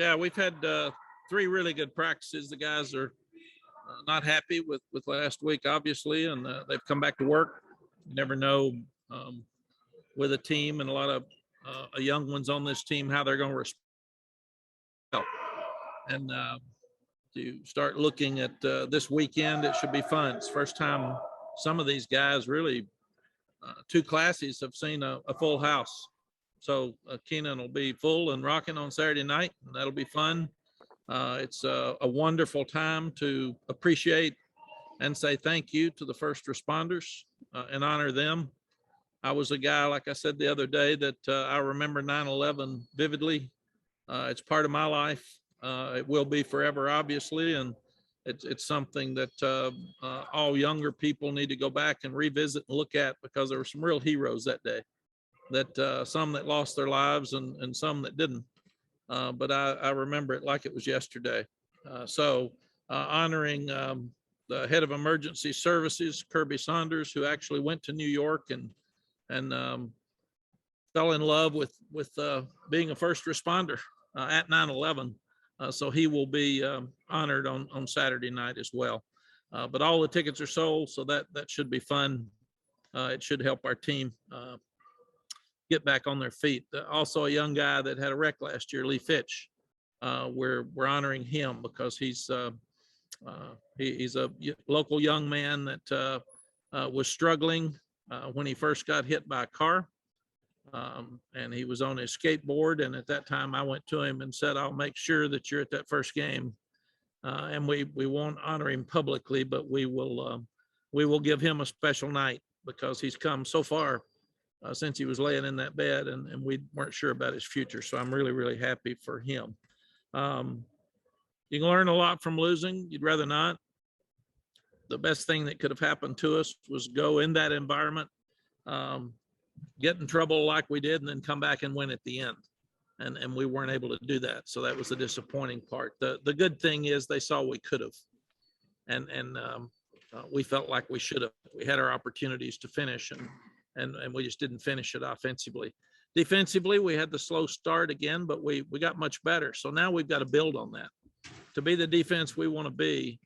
Yeah, we've had 3 really good practices. The guys are not happy with last week, obviously, and they've come back to work. You never know with a team and a lot of young ones on this team how they're going to respond. And to start looking at this weekend, it should be fun. It's the first time some of these guys really 2 classes have seen a full house. So Keenan will be full and rocking on Saturday night, and that'll be fun. It's a wonderful time to appreciate and say thank you to the first responders and honor them. I was a guy, like I said the other day, that I remember 9/11 vividly. It's part of my life. It will be forever, obviously, and it's something that all younger people need to go back and revisit and look at, because there were some real heroes that day, that some that lost their lives and some that didn't. But I remember it like it was yesterday. So honoring the head of emergency services, Kirby Saunders, who actually went to New York and fell in love with being a first responder at 9/11. So he will be honored on Saturday night as well. But all the tickets are sold, so that should be fun. It should help our team get back on their feet. Also, a young guy that had a wreck last year, Lee Fitch. We're honoring him because he's a local young man that was struggling when he first got hit by a car. And he was on his skateboard. And at that time, I went to him and said, I'll make sure that you're at that first game. And we won't honor him publicly, but we will give him a special night, because he's come so far since he was laying in that bed, and we weren't sure about his future. So I'm really, really happy for him. You can learn a lot from losing. You'd rather not. The best thing that could have happened to us was go in that environment, get in trouble like we did, and then come back and win at the end. And we weren't able to do that. So that was the disappointing part. The good thing is they saw we could have. And we felt like we should have. We had our opportunities to finish, and we just didn't finish it offensively. Defensively, we had the slow start again, but we got much better. So now we've got to build on that. To be the defense we want to be,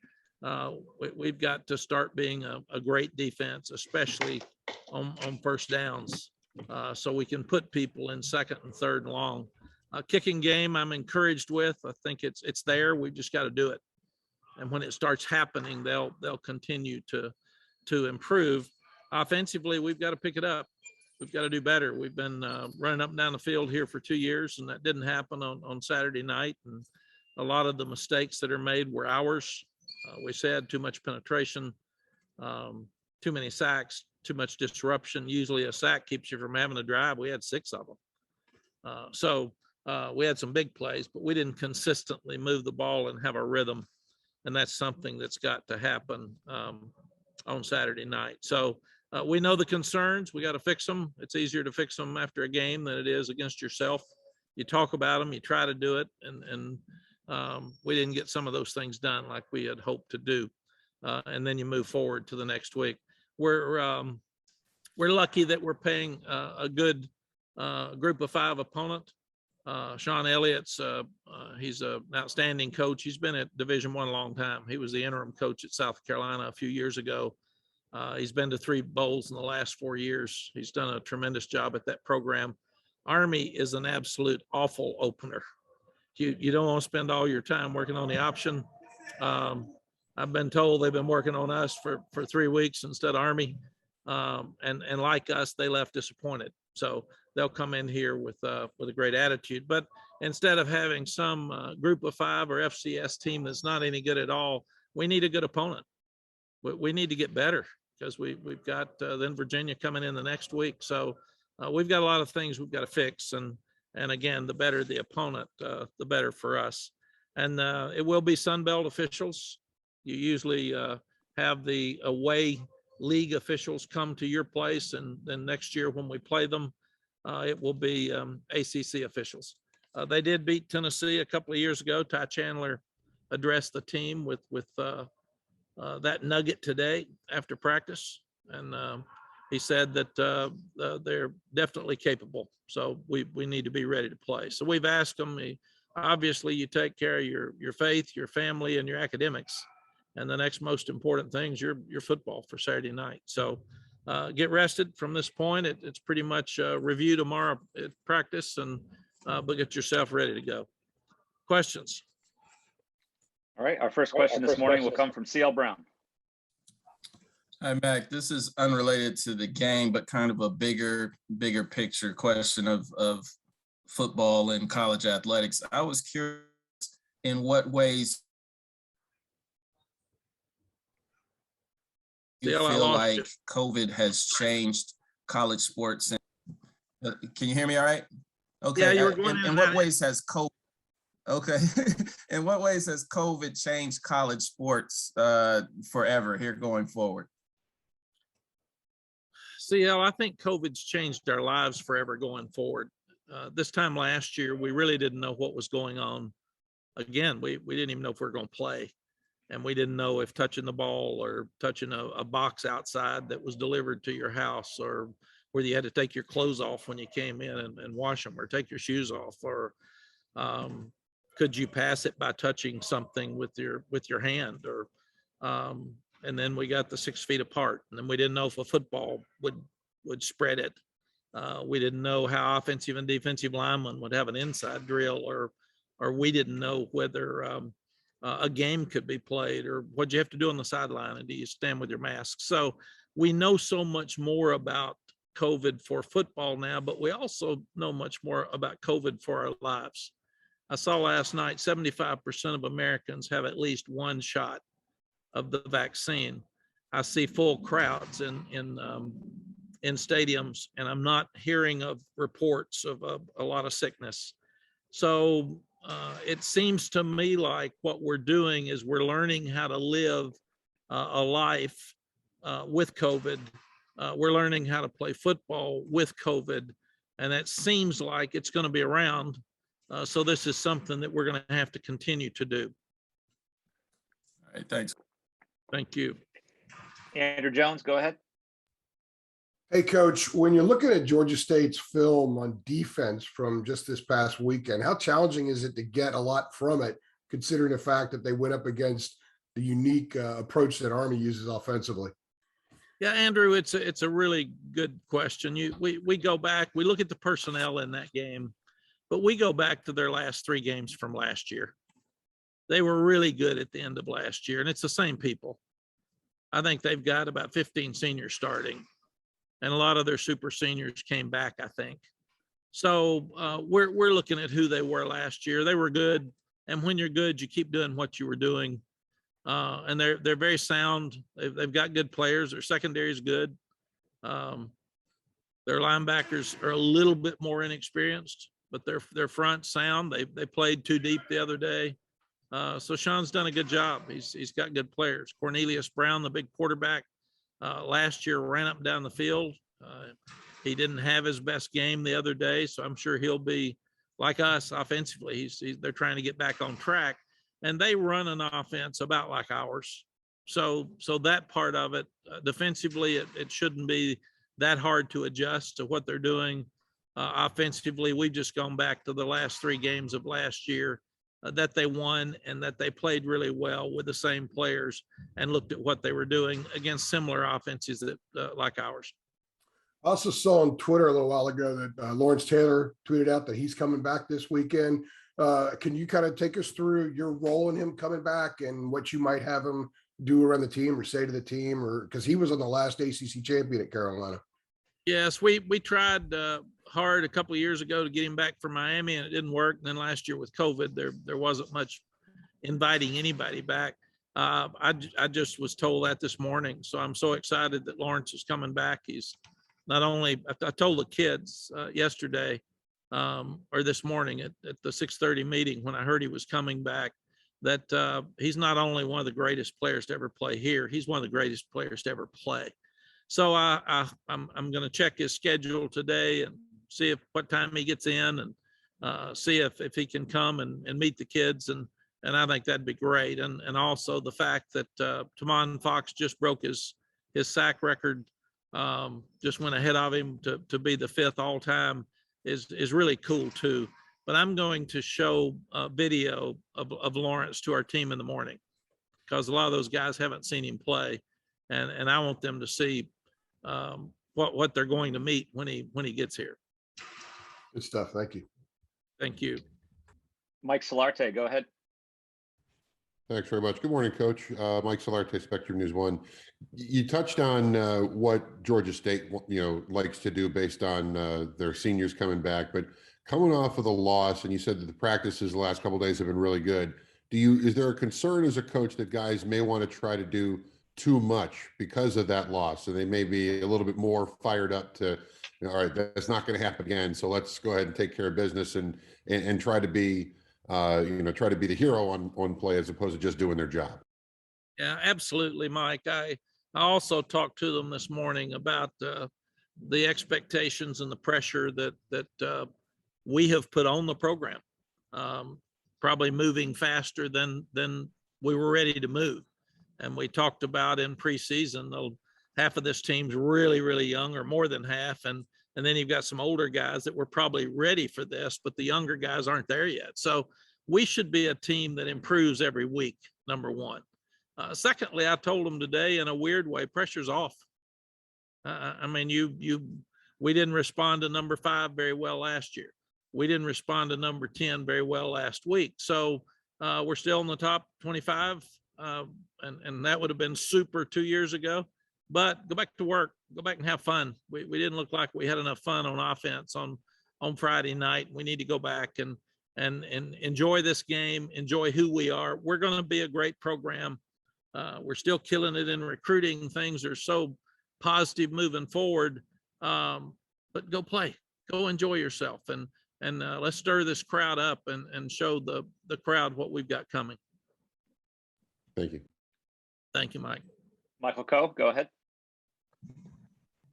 we've got to start being a great defense, especially on first downs, so we can put people in second and third and long. Kicking game, I'm encouraged with. I think it's there. We've just got to do it. And when it starts happening, they'll continue to improve. Offensively, we've got to pick it up. We've got to do better. We've been running up and down the field here for 2 years, and that didn't happen on Saturday night. And a lot of the mistakes that are made were ours. We said too much penetration, too many sacks, too much disruption. Usually a sack keeps you from having a drive. We had 6 of them. So we had some big plays, but we didn't consistently move the ball and have a rhythm. And that's something that's got to happen on Saturday night. So we know the concerns. We got to fix them. It's easier to fix them after a game than it is against yourself. You talk about them, you try to do it, and we didn't get some of those things done like we had hoped to do. And then you move forward to the next week. We're lucky that we're paying a good group of 5 opponent. Sean Elliott's he's an outstanding coach. He's been at Division I a long time. He was the interim coach at South Carolina a few years ago. He's been to 3 bowls in the last 4 years. He's done a tremendous job at that program. Army is an absolute awful opener. You don't want to spend all your time working on the option. I've been told they've been working on us for 3 weeks instead of Army. And like us, they left disappointed. So they'll come in here with a great attitude. But instead of having some group of 5 or FCS team that's not any good at all, we need a good opponent. We need to get better, because we've got then Virginia coming in the next week. So we've got a lot of things we've got to fix. And again, the better the opponent, the better for us. And it will be Sun Belt officials. You usually have the away league officials come to your place, and then next year when we play them, it will be ACC officials. They did beat Tennessee a couple of years ago. Ty Chandler addressed the team with that nugget today after practice, and he said that they're definitely capable. So we need to be ready to play. So we've asked them. obviously you take care of your faith, your family, and your academics. And the next most important thing is your football for Saturday night. So get rested from this point. It's pretty much review tomorrow at practice, and but get yourself ready to go. Questions? All right, our first question this morning will come from CL Brown. Hi, Mac. This is unrelated to the game, but kind of a bigger picture question of football and college athletics. I was curious in what ways you feel like COVID has changed college sports. Can you hear me all right? Okay. Yeah, you were going in what ways has COVID Okay. In what ways has COVID changed college sports forever here going forward? CL, I think COVID's changed our lives forever going forward. This time last year, we really didn't know what was going on. Again, we didn't even know if we were going to play. And we didn't know if touching the ball or touching a box outside that was delivered to your house, or where you had to take your clothes off when you came in and wash them, or take your shoes off, or could you pass it by touching something with your hand, or and then we got the 6 feet apart, and then we didn't know if a football would spread it. We didn't know how offensive and defensive linemen would have an inside drill, or we didn't know whether a game could be played, or what you have to do on the sideline, and do you stand with your mask. So we know so much more about COVID for football now, but we also know much more about COVID for our lives. I saw last night 75% of Americans have at least one shot of the vaccine. I see full crowds in stadiums, and I'm not hearing of reports of a lot of sickness. So it seems to me like what we're doing is we're learning how to live a life with COVID. We're learning how to play football with COVID, and it seems like it's going to be around. So this is something that we're going to have to continue to do. All right, thanks. Thank you. Andrew Jones, go ahead. Hey, Coach, when you're looking at Georgia State's film on defense from just this past weekend, how challenging is it to get a lot from it, considering the fact that they went up against the unique approach that Army uses offensively? Yeah, Andrew, it's a really good question. We go back, we look at the personnel in that game, but we go back to their last 3 games from last year. They were really good at the end of last year, and it's the same people. I think they've got about 15 seniors starting, and a lot of their super seniors came back, I think. So we're looking at who they were last year. They were good, and when you're good, you keep doing what you were doing. And they're very sound. They've got good players. Their secondary is good. Their linebackers are a little bit more inexperienced, but their front sound. They played too deep the other day. So Sean's done a good job. He's got good players. Cornelius Brown, the big quarterback, last year ran up and down the field. He didn't have his best game the other day, so I'm sure he'll be like us offensively. They're trying to get back on track, and they run an offense about like ours. So that part of it, defensively, it shouldn't be that hard to adjust to what they're doing. Offensively, we've just gone back to the last 3 games of last year that they won, and that they played really well with the same players, and looked at what they were doing against similar offenses that like ours. I also saw on Twitter a little while ago that Lawrence Taylor tweeted out that he's coming back this weekend. Can you kind of take us through your role in him coming back, and what you might have him do around the team or say to the team, or because he was on the last ACC champion at Carolina? Yes, we tried hard a couple of years ago to get him back from Miami, and it didn't work. And then last year with COVID, there wasn't much inviting anybody back. I just was told that this morning, so I'm so excited that Lawrence is coming back. He's not only, I told the kids yesterday or this morning at the 6:30 meeting when I heard he was coming back, that he's not only one of the greatest players to ever play here, he's one of the greatest players to ever play. So I'm going to check his schedule today and see what time he gets in, and see if he can come and meet the kids, and I think that'd be great. And also the fact that Tamon Fox just broke his sack record, just went ahead of him to be the 5th all time is really cool too. but I'm going to show a video of Lawrence to our team in the morning, because a lot of those guys haven't seen him play, and I want them to see what they're going to meet when he gets here. Good stuff. Thank you. Thank you. Mike Solarte, go ahead. Thanks very much. Good morning, Coach. Mike Solarte, Spectrum News 1. You touched on what Georgia State, likes to do based on their seniors coming back, but coming off of the loss, and you said that the practices the last couple of days have been really good. Is there a concern as a coach that guys may want to try to do too much because of that loss, and they may be a little bit more fired up to, all right, that's not going to happen again, so let's go ahead and take care of business and try to be try to be the hero on play as opposed to just doing their job? Yeah, absolutely, Mike. I also talked to them this morning about the expectations and the pressure that we have put on the program, probably moving faster than we were ready to move. And we talked about in preseason, half of this team's really, really young, or more than half. And then you've got some older guys that were probably ready for this, but the younger guys aren't there yet. So we should be a team that improves every week, number one. Secondly, I told them today, in a weird way, pressure's off. I mean, we didn't respond to number 5 very well last year. We didn't respond to number 10 very well last week. So we're still in the top 25. And that would have been super 2 years ago, but go back to work, go back and have fun. We didn't look like we had enough fun on offense on Friday night. We need to go back and enjoy this game, enjoy who we are. We're going to be a great program. We're still killing it in recruiting. Things are so positive moving forward, but go play, go enjoy yourself, and let's stir this crowd up and show the crowd what we've got coming. Thank you. Thank you, Mike. Michael Coe, go ahead.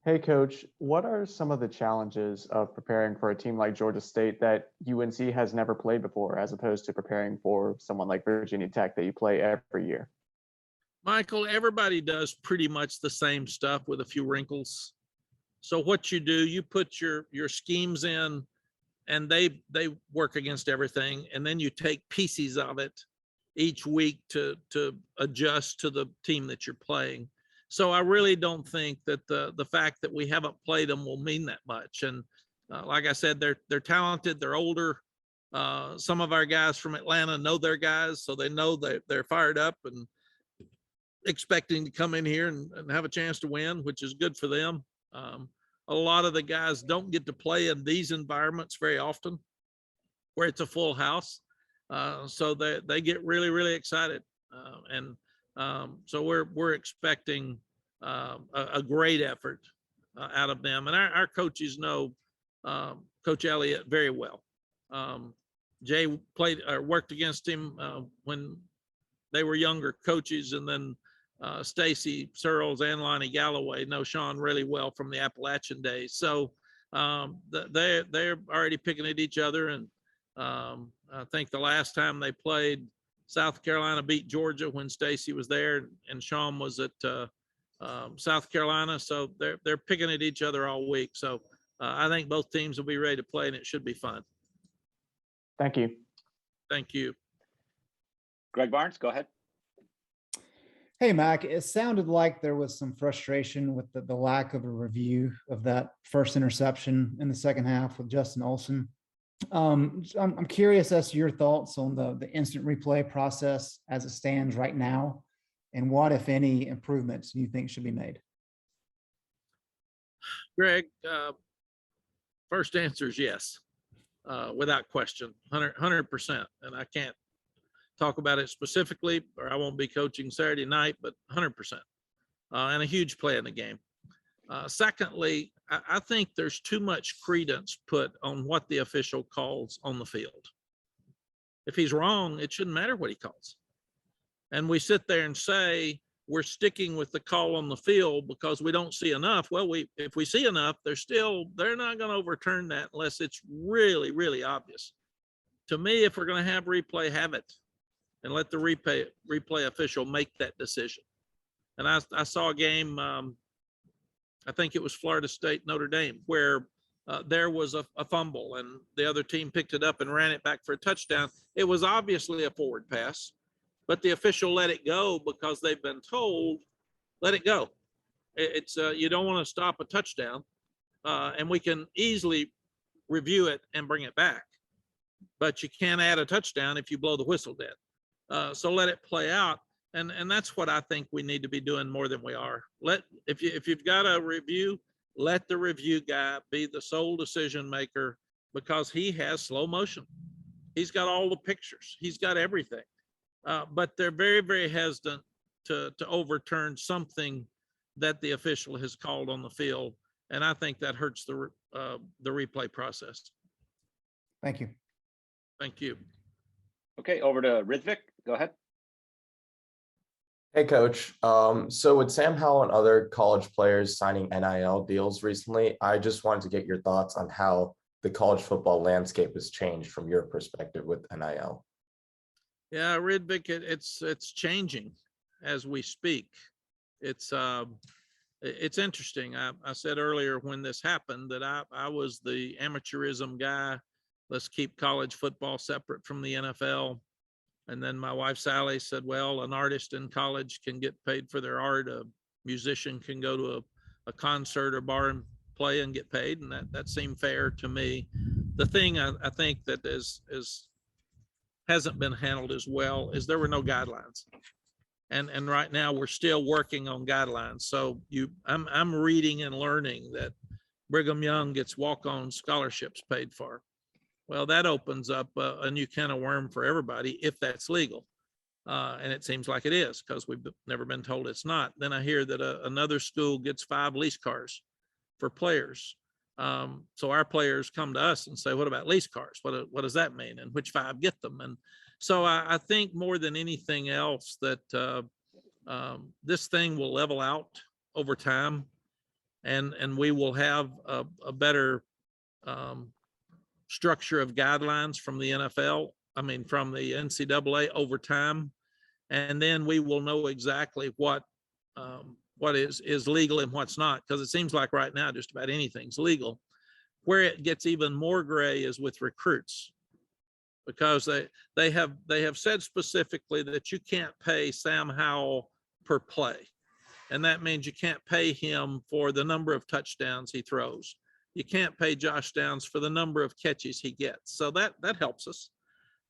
Hey, Coach, what are some of the challenges of preparing for a team like Georgia State that UNC has never played before, as opposed to preparing for someone like Virginia Tech that you play every year? Michael, everybody does pretty much the same stuff with a few wrinkles. So what you do, you put your schemes in, and they work against everything, and then you take pieces of it each week to adjust to the team that you're playing. So I really don't think that the fact that we haven't played them will mean that much. And like I said, they're talented, they're older. Some of our guys from Atlanta know their guys, so they know that they're fired up and expecting to come in here and have a chance to win, which is good for them. A lot of the guys don't get to play in these environments very often, where it's a full house. So they get really, really excited. So we're expecting a great effort out of them. And our coaches know Coach Elliott very well. Jay worked against him when they were younger coaches, and then Stacy Searles and Lonnie Galloway know Sean really well from the Appalachian days. So they're already picking at each other. And I think the last time they played, South Carolina beat Georgia when Stacy was there and Sean was at South Carolina. So they're picking at each other all week. So I think both teams will be ready to play, and it should be fun. Thank you. Thank you. Greg Barnes, go ahead. Hey, Mack, it sounded like there was some frustration with the lack of a review of that first interception in the second half with Justin Olson. I'm curious as to your thoughts on the instant replay process as it stands right now, and what, if any, improvements you think should be made. Greg, first answer is yes, without question, 100%. And I can't talk about it specifically, or I won't be coaching Saturday night, but 100%. And a huge play in the game. Secondly, I think there's too much credence put on what the official calls on the field. If he's wrong, it shouldn't matter what he calls. And we sit there and say, we're sticking with the call on the field because we don't see enough. Well, if we see enough, they're not going to overturn that unless it's really, really obvious. To me, if we're going to have replay, have it, and let the replay official make that decision. And I saw a game, I think it was Florida State, Notre Dame, where there was a fumble and the other team picked it up and ran it back for a touchdown. It was obviously a forward pass, but the official let it go because they've been told, let it go. It's you don't want to stop a touchdown, and we can easily review it and bring it back, but you can't add a touchdown if you blow the whistle dead. So let it play out, and that's what I think we need to be doing more than we are. If you've got a review, let the review guy be the sole decision maker because he has slow motion. He's got all the pictures. He's got everything. But they're very, very hesitant to overturn something that the official has called on the field. And I think that hurts the replay process. Thank you. Thank you. Okay, over to Rithvik. Go ahead. Hey, Coach. So with Sam Howell and other college players signing NIL deals recently, I just wanted to get your thoughts on how the college football landscape has changed from your perspective with NIL. Yeah, Rithvik, it's changing as we speak. It's interesting. I said earlier when this happened that I was the amateurism guy. Let's keep college football separate from the NFL. And then my wife, Sally, said, well, an artist in college can get paid for their art. A musician can go to a concert or bar and play and get paid. And that seemed fair to me. The thing I think that hasn't been handled as well is there were no guidelines. And right now we're still working on guidelines. So I'm reading and learning that Brigham Young gets walk-on scholarships paid for. Well, that opens up a new can of worm for everybody if that's legal. And it seems like it is because we've never been told it's not. Then I hear that another school gets 5 lease cars for players. So our players come to us and say, what about lease cars? What does that mean? And which 5 get them? And so I think more than anything else that this thing will level out over time and we will have a better structure of guidelines from the NFL, from the NCAA over time. And then we will know exactly what is legal and what's not, because it seems like right now just about anything's legal. Where it gets even more gray is with recruits, because they have said specifically that you can't pay Sam Howell per play. And that means you can't pay him for the number of touchdowns he throws. You can't pay Josh Downs for the number of catches he gets. So that helps us.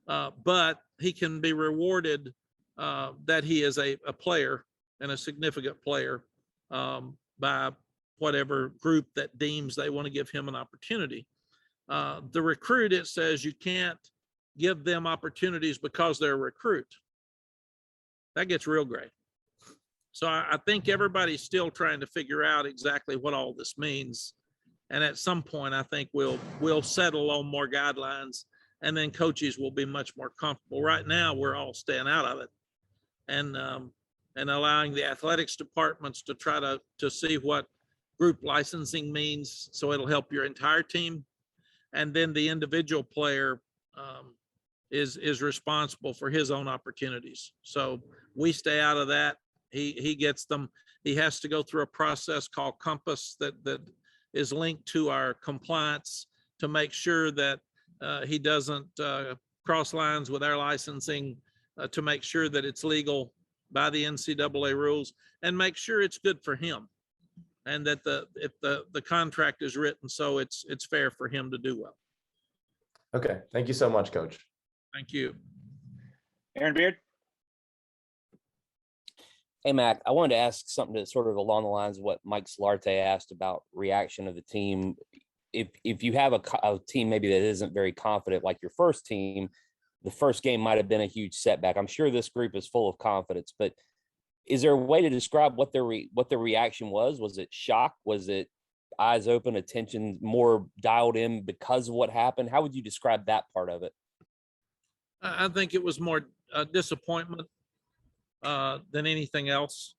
But he can be rewarded that he is a player and a significant player by whatever group that deems they want to give him an opportunity. The recruit, it says you can't give them opportunities because they're a recruit. That gets real gray. So I think everybody's still trying to figure out exactly what all this means. And at some point, I think we'll settle on more guidelines, and then coaches will be much more comfortable. Right now, we're all staying out of it, and allowing the athletics departments to try to see what group licensing means, so it'll help your entire team, and then the individual player is responsible for his own opportunities. So we stay out of that. He gets them. He has to go through a process called Compass that is linked to our compliance to make sure that he doesn't cross lines with our licensing, to make sure that it's legal by the NCAA rules, and make sure it's good for him, and that if the contract is written so it's fair for him to do well. Okay, thank you so much, Coach. Thank you. Aaron Beard. Hey, Mac, I wanted to ask something that's sort of along the lines of what Mike Solarte asked about reaction of the team. If you have a team maybe that isn't very confident, like your first team, the first game might have been a huge setback. I'm sure this group is full of confidence, but is there a way to describe what their reaction was? Was it shock? Was it eyes open, attention more dialed in because of what happened? How would you describe that part of it? I think it was more disappointment than anything else.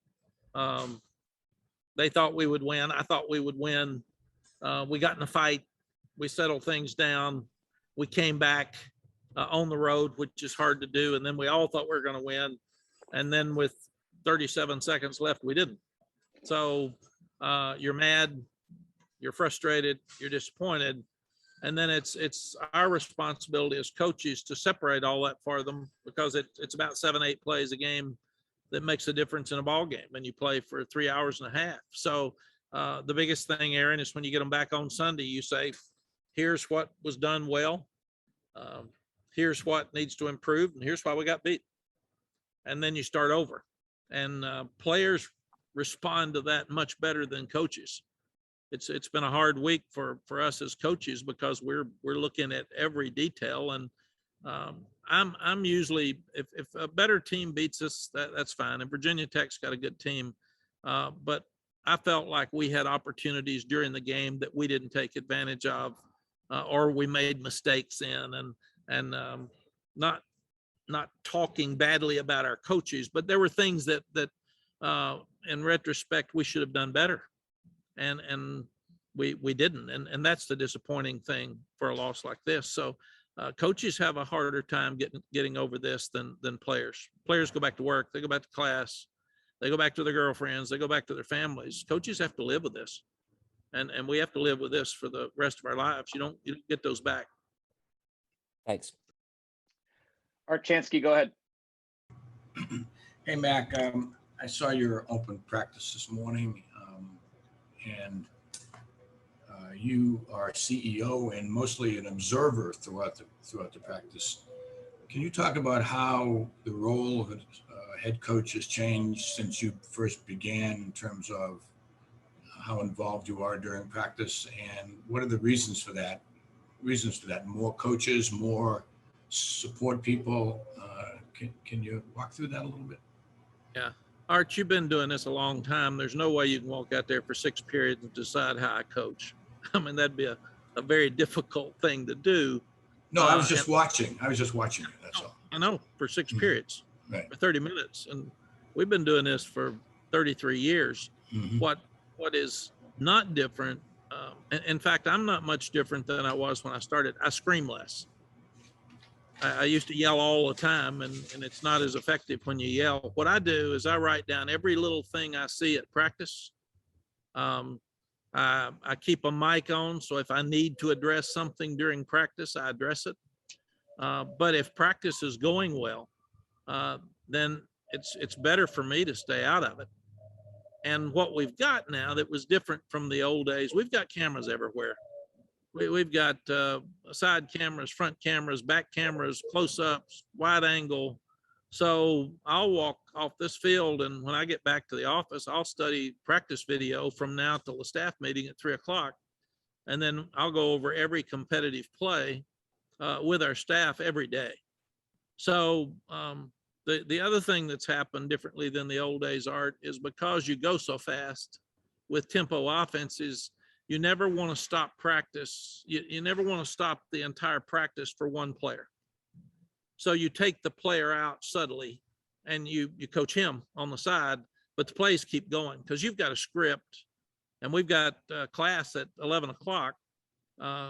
They thought we would win. I thought we would win. We got in a fight. We settled things down. We came back on the road, which is hard to do. And then we all thought we were going to win. And then with 37 seconds left, we didn't. So you're mad, you're frustrated, you're disappointed. And then it's our responsibility as coaches to separate all that for them, because it's about 7-8 plays a game that makes a difference in a ball game, and you play for 3 hours and a half. So the biggest thing, Aaron, is when you get them back on Sunday, you say, here's what was done well. Here's what needs to improve, and here's why we got beat. And then you start over. And players respond to that much better than coaches. It's been a hard week for us as coaches, because we're looking at every detail. And I'm usually, if a better team beats us, that's fine. And Virginia Tech's got a good team, but I felt like we had opportunities during the game that we didn't take advantage of, or we made mistakes in, and not talking badly about our coaches, but there were things that in retrospect we should have done better, and we didn't, and that's the disappointing thing for a loss like this. So coaches have a harder time getting over this than players. Players go back to work, they go back to class, they go back to their girlfriends, they go back to their families. Coaches have to live with this, and we have to live with this for the rest of our lives. You don't get those back. Thanks. Art Chansky, go ahead. Hey, Mac, I saw your open practice this morning, and you are CEO and mostly an observer throughout the practice. Can you talk about how the role of a head coach has changed since you first began, in terms of how involved you are during practice, and what are the reasons for that? More coaches, more support people. Can you walk through that a little bit? Yeah. Art, you've been doing this a long time. There's no way you can walk out there for 6 periods and decide how I coach. I mean, that'd be a very difficult thing to do. No, I was just watching. You, that's all. I know, for 6 periods, Right. for 30 minutes. And we've been doing this for 33 years. Mhm. What is not different, in fact, I'm not much different than I was when I started. I scream less. I used to yell all the time, and it's not as effective when you yell. What I do is I write down every little thing I see at practice. I keep a mic on, so if I need to address something during practice, I address it. But if practice is going well, then it's better for me to stay out of it. And what we've got now that was different from the old days, we've got cameras everywhere. We've got side cameras, front cameras, back cameras, close-ups, wide angle. So I'll walk off this field, and when I get back to the office, I'll study practice video from now till the staff meeting at 3 o'clock. And then I'll go over every competitive play with our staff every day. So the other thing that's happened differently than the old days, Art, is because you go so fast with tempo offenses, you never want to stop practice. You never want to stop the entire practice for one player. So you take the player out subtly and you coach him on the side, but the plays keep going because you've got a script, and we've got class at 11 o'clock.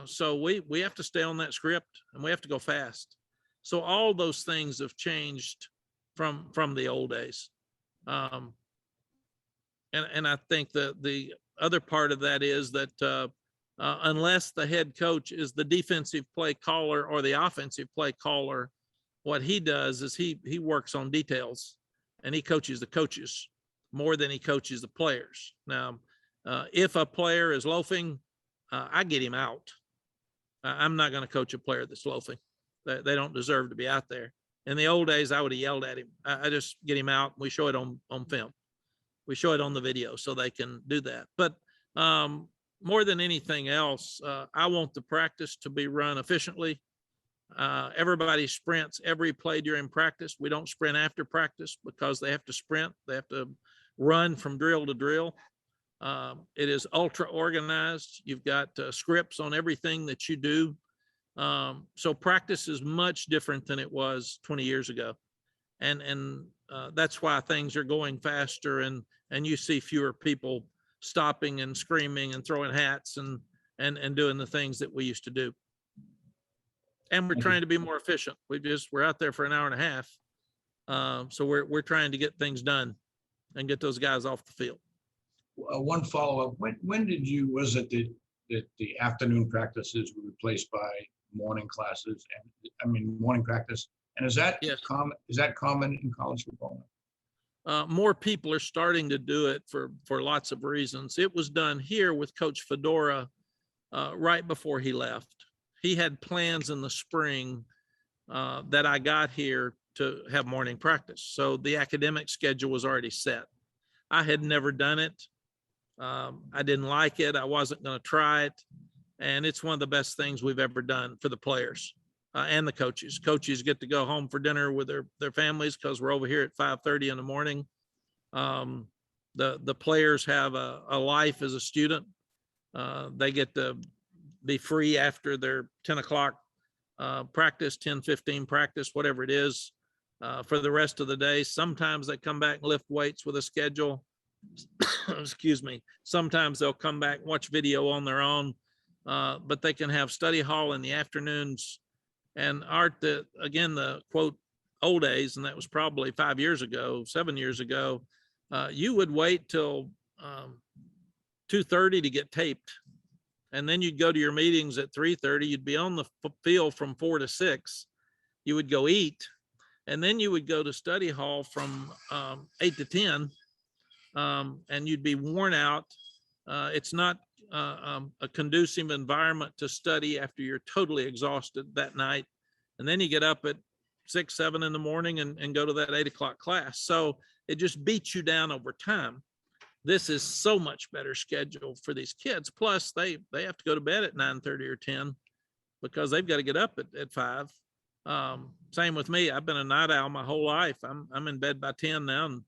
So we have to stay on that script, and we have to go fast. So all those things have changed from the old days. And I think that the other part of that is that unless the head coach is the defensive play caller or the offensive play caller, what he does is he works on details, and he coaches the coaches more than he coaches the players. Now, if a player is loafing, I get him out. I'm not going to coach a player that's loafing. They don't deserve to be out there. In the old days, I would have yelled at him. I just get him out. And we show it on film. We show it on the video so they can do that. But more than anything else, I want the practice to be run efficiently. Everybody sprints every play during practice. We don't sprint after practice because they have to sprint. They have to run from drill to drill. It is ultra organized. You've got scripts on everything that you do. So practice is much different than it was 20 years ago. And that's why things are going faster, and you see fewer people stopping and screaming and throwing hats and doing the things that we used to do. And we're trying to be more efficient. We're out there for an hour and a half. So we're trying to get things done and get those guys off the field. One follow-up. When was it that that the afternoon practices were replaced by morning classes morning practice. And is that Yes. common? Is that common in college football? More people are starting to do it for lots of reasons. It was done here with Coach Fedora right before he left. He had plans in the spring that I got here to have morning practice. So the academic schedule was already set. I had never done it. I didn't like it. I wasn't going to try it. And it's one of the best things we've ever done for the players and the coaches. Coaches get to go home for dinner with their families because we're over here at 5:30 in the morning. The players have a life as a student. They get to be free after their 10 o'clock practice, 10:15 practice, whatever it is, for the rest of the day. Sometimes they come back and lift weights with a schedule. Excuse me. Sometimes they'll come back and watch video on their own, but they can have study hall in the afternoons. And Art, again, the quote old days, and that was probably 5 years ago, 7 years ago, you would wait till 2:30 to get taped. And then you'd go to your meetings at 3:30. You'd be on the field from 4 to 6. You would go eat. And then you would go to study hall from 8 to 10. And you'd be worn out. It's not a conducive environment to study after you're totally exhausted that night. And then you get up at 6, 7 in the morning and go to that 8 o'clock class. So it just beats you down over time. This is so much better schedule for these kids. Plus they have to go to bed at 9:30 or 10 because they've got to get up at 5. Same with me. I've been a night owl my whole life. I'm in bed by 10 now and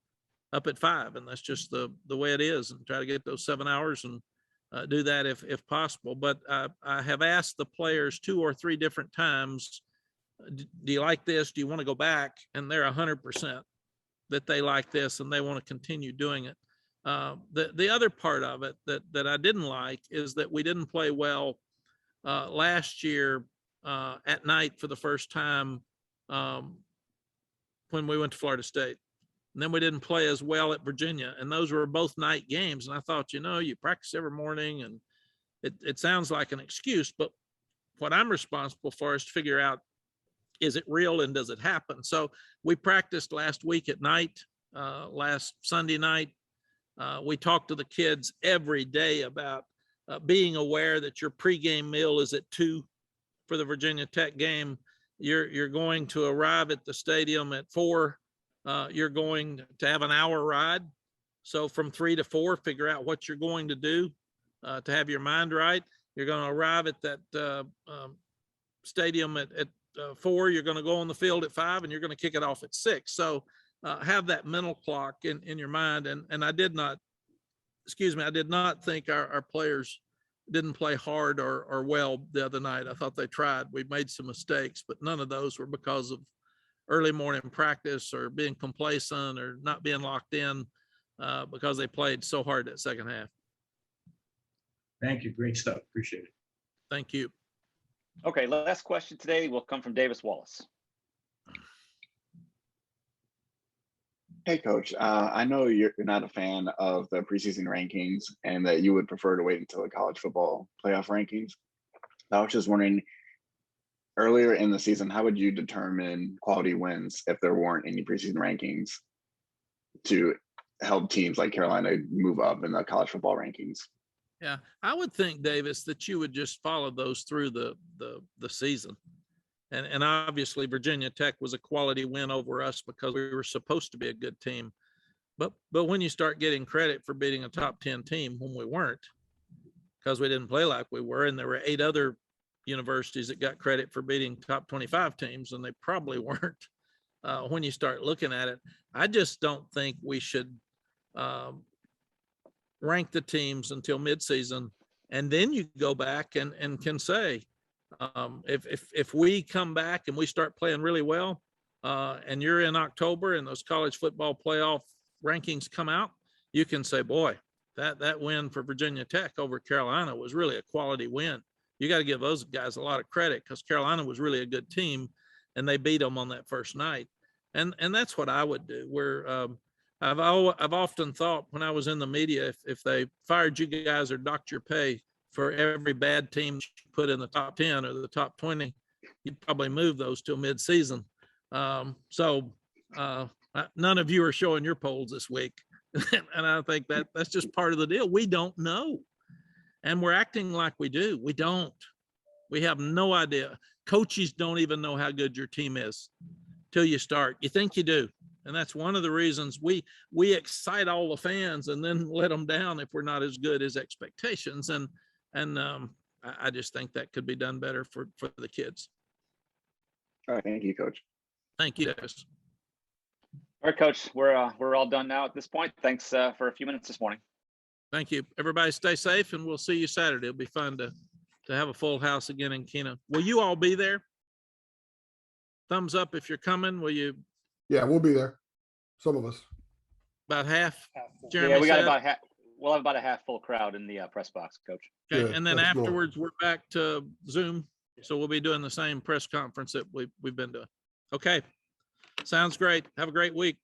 up at 5, and that's just the way it is, and try to get those 7 hours and do that if possible. But I have asked the players 2 or 3 different times, do you like this? Do you want to go back? And they're 100% that they like this and they want to continue doing it. The other part of it that I didn't like is that we didn't play well last year at night for the first time when we went to Florida State. And then we didn't play as well at Virginia. And those were both night games. And I thought, you practice every morning, and it sounds like an excuse, but what I'm responsible for is to figure out, is it real and does it happen? So we practiced last week at night, last Sunday night. We talked to the kids every day about being aware that your pregame meal is at 2 for the Virginia Tech game. You're going to arrive at the stadium at 4. You're going to have an hour ride. So from 3 to 4, figure out what you're going to do to have your mind right. You're going to arrive at that stadium at 4. You're going to go on the field at 5, and you're going to kick it off at 6. So have that mental clock in your mind. And I did not think our players didn't play hard or well the other night. I thought they tried. We made some mistakes, but none of those were because of early morning practice or being complacent or not being locked in because they played so hard that second half. Thank you. Great stuff. Appreciate it. Thank you. Okay, last question today will come from Davis Wallace. Hey, Coach. I know you're not a fan of the preseason rankings and that you would prefer to wait until the college football playoff rankings. I was just wondering, earlier in the season, how would you determine quality wins if there weren't any preseason rankings to help teams like Carolina move up in the college football rankings? Yeah, I would think, Davis, that you would just follow those through the season. And obviously Virginia Tech was a quality win over us because we were supposed to be a good team. But when you start getting credit for beating a top 10 team when we weren't, because we didn't play like we were, and there were 8 other universities that got credit for beating top 25 teams, and they probably weren't. When you start looking at it, I just don't think we should rank the teams until midseason, and then you go back and can say, if we come back and we start playing really well, and you're in October and those college football playoff rankings come out, you can say, boy, that win for Virginia Tech over Carolina was really a quality win. You got to give those guys a lot of credit because Carolina was really a good team and they beat them on that first night. And that's what I would do. Where I've often thought when I was in the media, if they fired you guys or docked your pay for every bad team you put in the top 10 or the top 20, you'd probably move those till mid-season. So none of you are showing your polls this week. And I think that's just part of the deal. We don't know. And we're acting like we do. We don't. We have no idea. Coaches don't even know how good your team is till you start. You think you do. And that's one of the reasons we excite all the fans and then let them down if we're not as good as expectations. And I just think that could be done better for the kids. All right, thank you, Coach. Thank you, Dennis. All right, Coach, we're all done now at this point. Thanks for a few minutes this morning. Thank you. Everybody stay safe, and we'll see you Saturday. It'll be fun to have a full house again in Kena. Will you all be there? Thumbs up if you're coming. Will you? Yeah, we'll be there. Some of us. About half? Yeah, we got about half. We'll have about a half full crowd in the press box, Coach. Okay, Good. and then That's more. afterwards, we're back to Zoom. So we'll be doing the same press conference that we've been doing. Okay, sounds great. Have a great week.